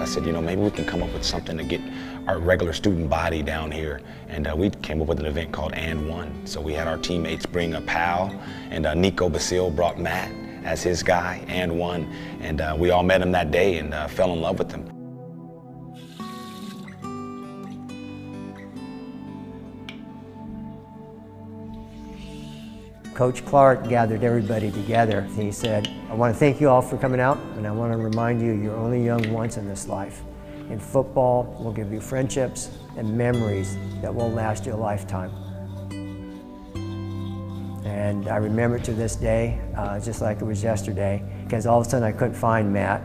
said, you know, maybe we can come up with something to get our regular student body down here. And we came up with an event called And One. So we had our teammates bring a pal, and Nico Basile brought Matt as his guy, And One. And we all met him that day and fell in love with him. Coach Clark gathered everybody together. He said, I want to thank you all for coming out, and I want to remind you you're only young once in this life. In football, we'll give you friendships and memories that will last you a lifetime. And I remember to this day, just like it was yesterday, because all of a sudden I couldn't find Matt.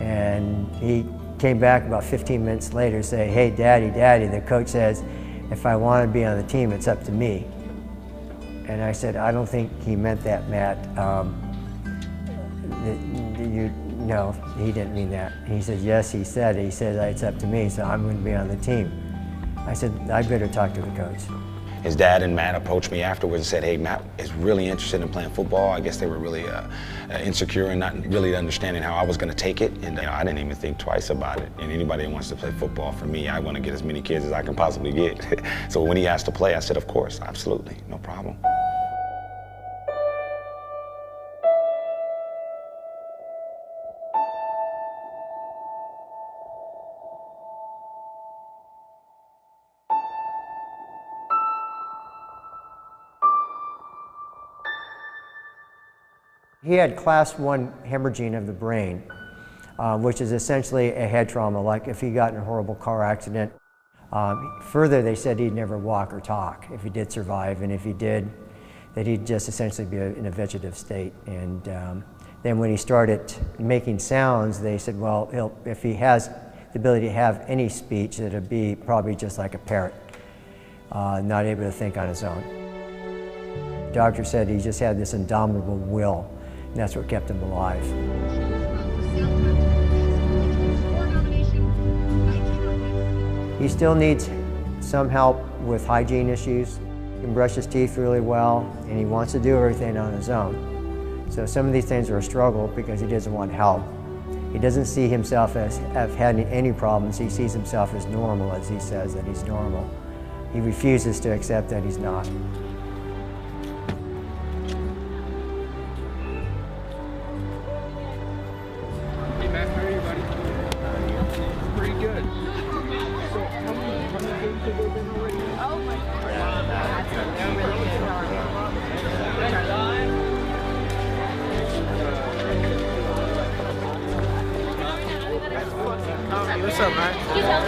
And he came back about 15 minutes later and said, hey, Daddy, the coach says, if I want to be on the team, it's up to me. And I said, I don't think he meant that, Matt. No, he didn't mean that. He said, yes, he said it. He said, it's up to me, so I'm going to be on the team. I said, I better talk to the coach. His dad and Matt approached me afterwards and said, hey, Matt is really interested in playing football. I guess they were really insecure and not really understanding how I was going to take it. And I didn't even think twice about it. And anybody that wants to play football, for me, I want to get as many kids as I can possibly get. So when he asked to play, I said, of course, absolutely, no problem. He had class 1 hemorrhaging of the brain, which is essentially a head trauma, like if he got in a horrible car accident. Further, they said he'd never walk or talk if he did survive, and if he did, that he'd just essentially be in a vegetative state. And then when he started making sounds, they said, well, if he has the ability to have any speech, it'll be probably just like a parrot, not able to think on his own. The doctor said he just had this indomitable will, and that's what kept him alive. He still needs some help with hygiene issues. He can brush his teeth really well, and he wants to do everything on his own. So some of these things are a struggle because he doesn't want help. He doesn't see himself as having any problems. He sees himself as normal, as he says that he's normal. He refuses to accept that he's not. What's up, man? What's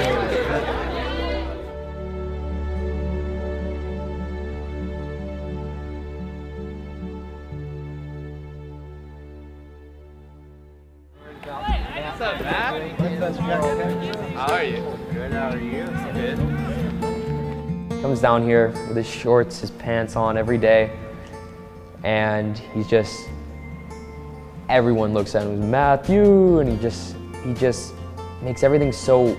up, Matt? How are you? Good, how are you? Good. Comes down here with his shorts, his pants on every day, and he's just, everyone looks at him as Matthew, and he just makes everything so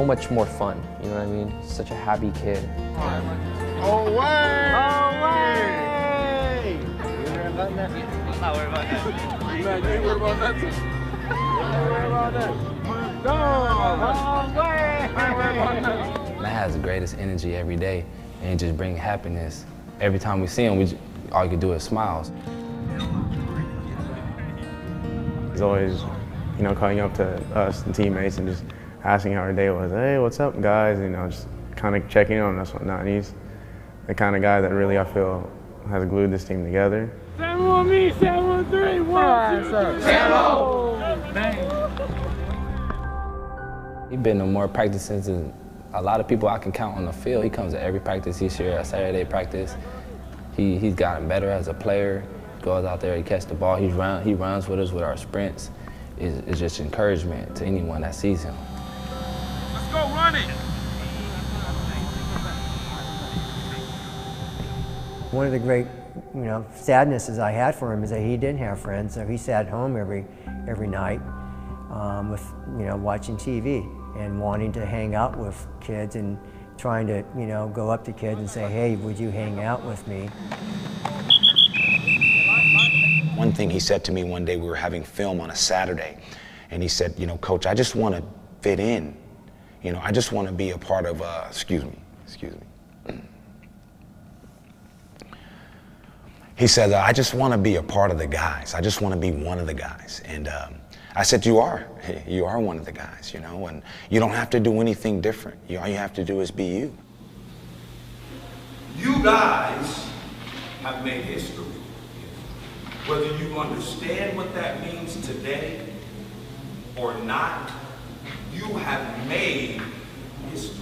much more fun. You know what I mean? Such a happy kid. Oh way! Oh way! You worried about that? I'm not worried about that. You ain't worried about that? You ain't worried about that? No! Oh way! I ain't worried about that. Matt has the greatest energy every day and just bring happiness. Every time we see him, all he can do is smiles. He's always, you know, calling up to us and teammates and just asking how our day was. Hey, what's up, guys? You know, just kind of checking in on us and whatnot. And he's the kind of guy that really, I feel, has glued this team together. 7-1-me, 7-1-3, 1-2, 7. He's been to more practices than a lot of people I can count on the field. He comes to every practice. He's here at Saturday practice. He's gotten better as a player. Goes out there, he catches the ball. He runs with us with our sprints. It's just encouragement to anyone that sees him. Let's go run it! One of the great, sadnesses I had for him is that he didn't have friends, so he sat home every night with, watching TV and wanting to hang out with kids and trying to, go up to kids and say, hey, would you hang out with me? One thing he said to me one day, we were having film on a Saturday, And he said, you know, Coach, I just want to fit in. You know, I just want to be a part of, excuse me. He said, I just want to be a part of the guys. I just want to be one of the guys. And I said, you are one of the guys, you know, and you don't have to do anything different. All you have to do is be you. You guys have made history. Whether you understand what that means today or not, you have made history.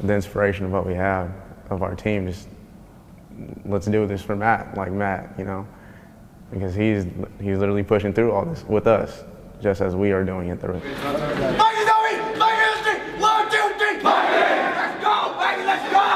The inspiration of what we have, of our team, just let's do this for Matt, like Matt, you know, because he's literally pushing through all this with us, just as we are doing it. Let's go, baby, let's go!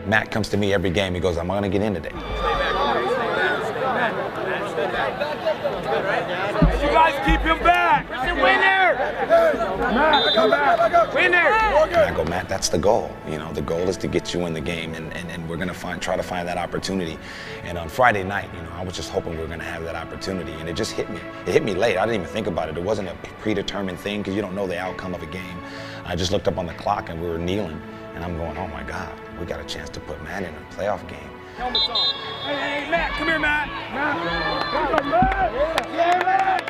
Matt comes to me every game. He goes, I'm going to get in today. You guys keep him back. Winner! Matt, come back. Winner! And I go, Matt, that's the goal. You know, the goal is to get you in the game, and we're going to try to find that opportunity. And on Friday night, you know, I was just hoping we were going to have that opportunity, and it just hit me. It hit me late. I didn't even think about it. It wasn't a predetermined thing because you don't know the outcome of a game. I just looked up on the clock, and we were kneeling, and I'm going, oh my God, we got a chance to put Matt in a playoff game. Helmets on. Hey, Matt, come here, Matt. Matt. Come on, Matt. Yeah, Matt.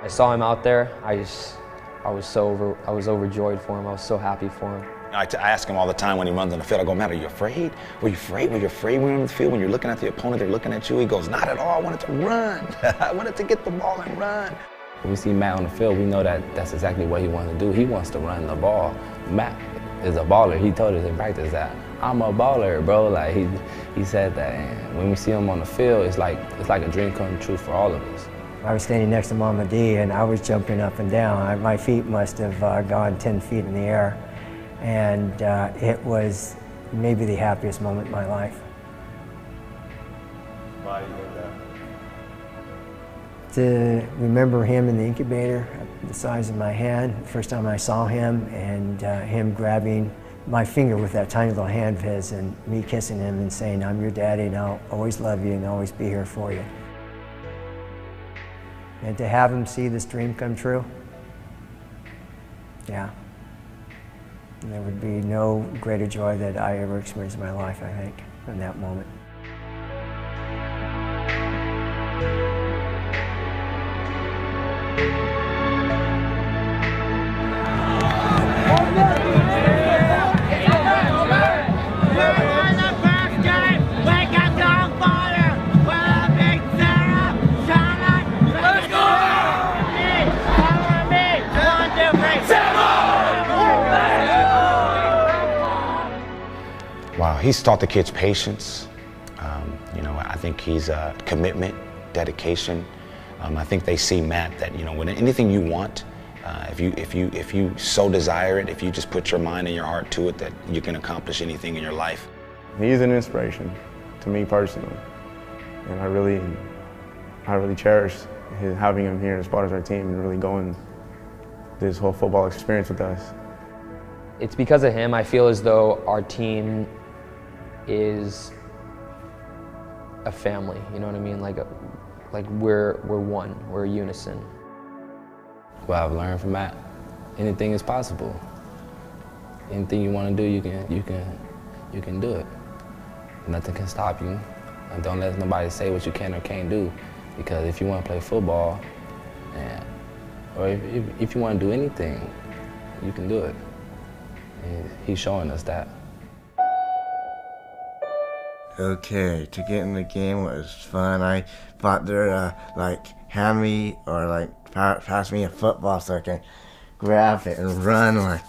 I saw him out there. I was overjoyed for him. I was so happy for him. I ask him all the time when he runs on the field, I go, Matt, are you afraid? Were you afraid? Were you afraid when you're on the field? When you're looking at the opponent, they're looking at you? He goes, not at all. I wanted to run. I wanted to get the ball and run. When we see Matt on the field, we know that that's exactly what he wants to do. He wants to run the ball. Matt is a baller. He told us in practice that I'm a baller, bro. Like he said that. And when we see him on the field, it's like a dream come true for all of us. I was standing next to Mama D, and I was jumping up and down. My feet must have gone 10 feet in the air. And it was maybe the happiest moment in my life. Why do you think that? To remember him in the incubator, the size of my hand, the first time I saw him, and him grabbing my finger with that tiny little hand of his, and me kissing him and saying, I'm your daddy, and I'll always love you and always be here for you. And to have him see this dream come true, yeah. There would be no greater joy that I ever experienced in my life, I think, in that moment. Wow, he's taught the kids patience. You know, I think he's commitment, dedication. I think they see Matt that, you know, when anything you want, if you so desire it, if you just put your mind and your heart to it, that you can accomplish anything in your life. He's an inspiration to me personally, and I really cherish having him here as part of our team and really going this whole football experience with us. It's because of him I feel as though our team is a family, you know what I mean? Like we're one, we're a unison. what I've learned from that, anything is possible. Anything you want to do, you can do it. Nothing can stop you. And don't let nobody say what you can or can't do, because if you want to play football, or if you want to do anything, you can do it. And he's showing us that. Okay, to get in the game was fun. I thought they'd like hand me or like pass me a football so I can grab it and run, like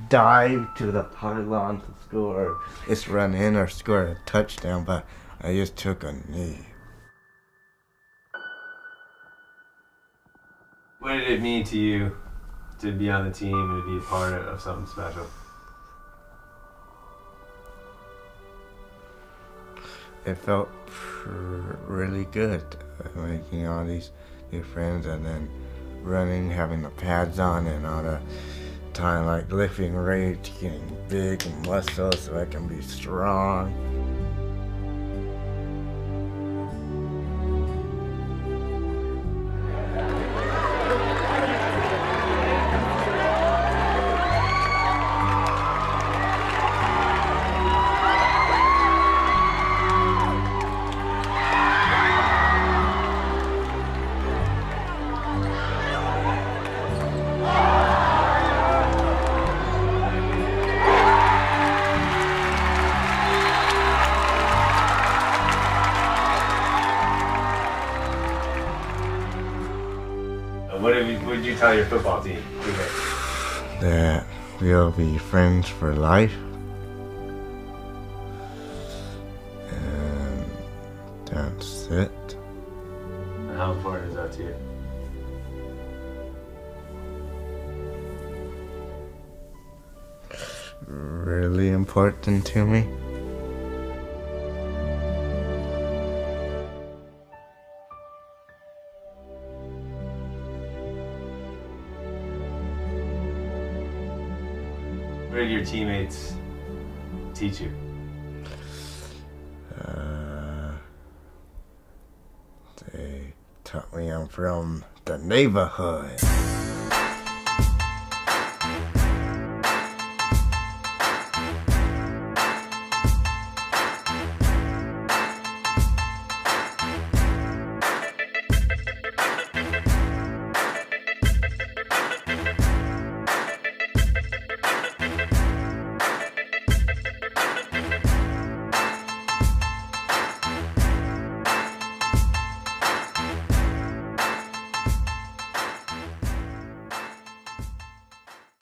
dive to the pylon to score. Just run in or score a touchdown, but I just took a knee. What did it mean to you to be on the team and to be a part of something special? It felt really good, making all these new friends and then running, having the pads on and all the time, like lifting weights, getting big and muscles so I can be strong. What did you tell your football team? That we'll be friends for life. And that's it. And how important is that to you? Really important to me. What did your teammates teach you? They taught me I'm from the neighborhood.